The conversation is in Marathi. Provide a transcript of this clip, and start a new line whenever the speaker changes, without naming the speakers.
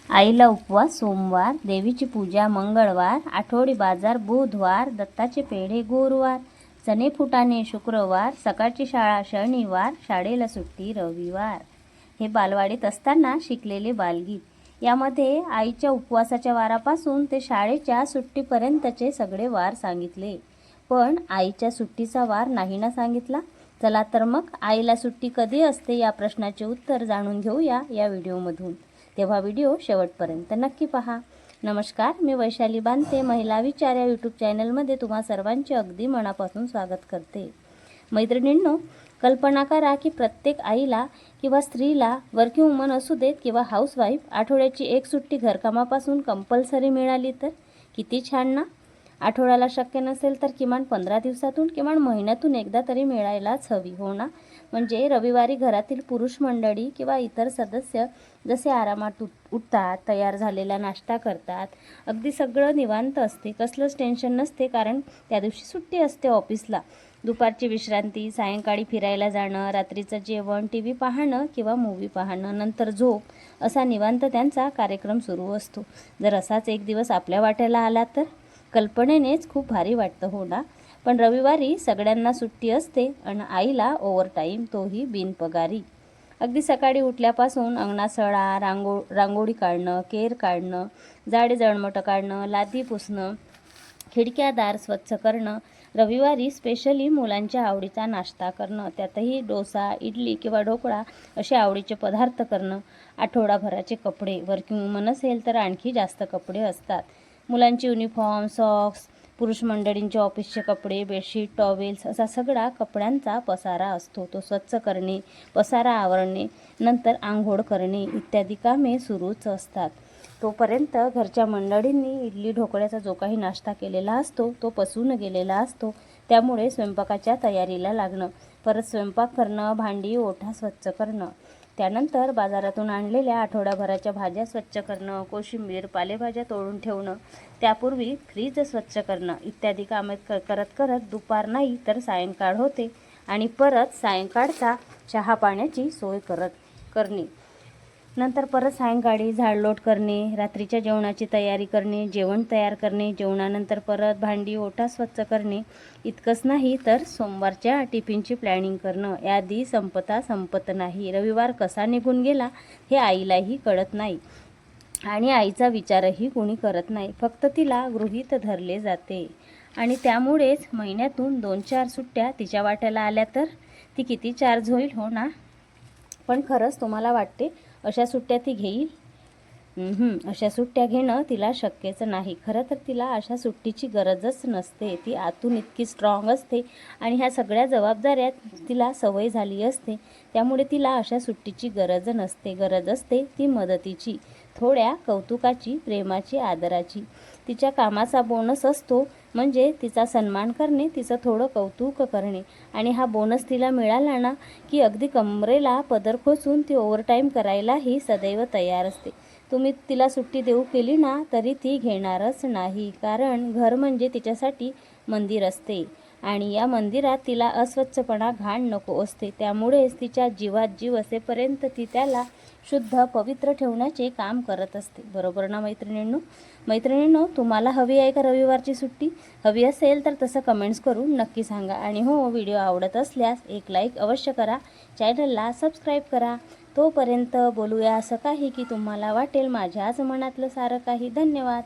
आईला उपवास सोमवार, देवीची पूजा मंगळवार, आठवडी बाजार बुधवार, दत्ताचे पेढे गुरुवार, चणे फुटाणे शुक्रवार, सकाळची शाळा शनिवार, शाळेला सुट्टी रविवार. हे बालवाडीत असताना शिकलेले बालगीत. यामध्ये आईच्या उपवासाच्या वारापासून ते शाळेच्या सुट्टीपर्यंतचे सगळे वार सांगितले. पण आईच्या सुट्टीचा वार नाही ना सांगितला. चला तर मग आईला सुट्टी कधी असते या प्रश्नाचे उत्तर जाणून घेऊया या व्हिडिओमधून. तेव्हा व्हिडिओ शेवटपर्यंत नक्की पहा. नमस्कार, मी वैशाली बांते, महिला विचार या यूट्यूब चॅनलमध्ये तुम्हा सर्वांचे अगदी मनापासून स्वागत करते. मैत्रिणींनो, कल्पना करा की प्रत्येक आईला किंवा स्त्रीला, वर्किंग वुमन असू देत किंवा हाऊसवाईफ, आठवड्याची एक सुट्टी घरकामापासून कंपल्सरी मिळाली तर किती छान ना. आठवड्याला शक्य नसेल तर किमान 15 दिवसातून किमान महिन्यातून एकदा तरी मिळायलाच हवी, हो ना. म्हणजे रविवारी घरातील पुरुष मंडळी किंवा इतर सदस्य जसे आरामात उठतात, तयार झालेला नाश्ता करतात, अगदी सगळं निवांत असते, कसलंच टेन्शन नसते, कारण त्या दिवशी सुट्टी असते ऑफिसला. दुपारची विश्रांती, सायंकाळी फिरायला जाणं, रात्रीचं जेवण, TV पाहणं किंवा मूव्ही पाहणं, नंतर झोप, असा निवांत त्यांचा कार्यक्रम सुरू असतो. जर असाच एक दिवस आपल्या वाट्याला आला तर कल्पनेनेच खूप भारी वाटतं, हो ना. पण रविवारी सगळ्यांना सुट्टी असते आणि आईला ओव्हरटाईम, तोही बिनपगारी. अगदी सकाळी उठल्यापासून अंगणात सडा, रांगोळी काढणं, केर काढणं, जाडे जळमटं काढणं, लादी पुसणं, खिडक्या दार स्वच्छ करणं, रविवारी स्पेशली मुलांच्या आवडीचा नाश्ता करणं, त्यातही डोसा, इडली किंवा ढोकळा असे आवडीचे पदार्थ करणं, आठवडाभराचे कपडे, वर्किंग वुमन असेल तर आणखी जास्त कपडे असतात, मुलांची युनिफॉर्म, सॉक्स, पुरुष मंडळींचे ऑफिसचे कपडे, बेडशीट, टॉवेल्स, असा सगळा कपड्यांचा पसारा असतो. तो स्वच्छ करणे, पसारा आवरणे, नंतर आंघोळ करणे इत्यादी कामे सुरूच असतात. तोपर्यंत घरच्या मंडळींनी इडली ढोकळ्याचा जो काही नाश्ता केलेला असतो तो पसून गेलेला असतो. त्यामुळे स्वयंपाकाच्या तयारीला लागणं, परत स्वयंपाक करणं, भांडी ओठा स्वच्छ करणं, त्यानंतर बाजारातून आणलेल्या आठवड्याभराच्या भाज्या स्वच्छ करणं, कोशिंबीर, पालेभाज्या तोडून ठेवणं, त्यापूर्वी फ्रीज स्वच्छ करणं इत्यादी कामे करत करत दुपार नाही तर सायंकाळ होते आणि परत सायंकाळचा चहा पाण्याची सोय करणे, नंतर परत सायंकाळी झाडलोट करणे, रात्रीच्या जेवणाची तयारी करणे, जेवण तयार करणे, जेवणानंतर परत भांडी ओटा स्वच्छ करणे. इतकंच नाही तर सोमवारच्या टिफिनची प्लॅनिंग करणं. यादी संपत नाही. रविवार कसा निघून गेला हे आईलाही कळत नाही आणि आईचा विचारही कोणी करत नाही, फक्त तिला गृहीत धरले जाते. आणि त्यामुळेच महिन्यातून 2-4 सुट्ट्या तिच्या वाट्याला आल्या तर ती किती चार्ज होईल, हो ना. पण खरंच तुम्हाला वाटते अशा सुट्ट्या ती घेईल? अशा सुट्ट्या घेणं तिला शक्यच नाही. खरं तर तिला अशा सुट्टीची गरजच नसते. ती आतून इतकी स्ट्रॉंग असते आणि ह्या सगळ्या जबाबदाऱ्या तिला सवय झाली असते. त्यामुळे तिला अशा सुट्टीची गरज नसते. गरज असते ती मदतीची, थोड्या कौतुकाची, प्रेमाची, आदराची. तिच्या कामाचा बोनस असतो म्हणजे तिचा सन्मान करणे, तिचं थोडं कौतुक करणे. आणि हा बोनस तिला मिळाला ना की अगदी कमरेला पदर खोचून ती ओव्हरटाईम करायलाही सदैव तयार असते. तुम्ही तिला सुट्टी देऊ केली ना तरी ती घेणारच नाही, कारण घर म्हणजे तिच्यासाठी मंदिर असते आणि या मंदिरात तिला अस्वच्छपणा, घाण नको असते. त्यामुळेच तिच्या जीवात जीव असेपर्यंत ती त्याला शुद्ध, पवित्र ठेवण्याचे काम करत असते. बरोबर ना मैत्रिणींनो, तुम्हाला हवी आहे का रविवारची सुट्टी? हवी असेल तर तसं कमेंट्स करून नक्की सांगा. आणि हो, व्हिडिओ आवडत असल्यास एक लाईक अवश्य करा, चॅनलला सबस्क्राईब करा. तोपर्यंत बोलूया असं काही की तुम्हाला वाटेल माझ्याच मनातलं सारं काही. धन्यवाद.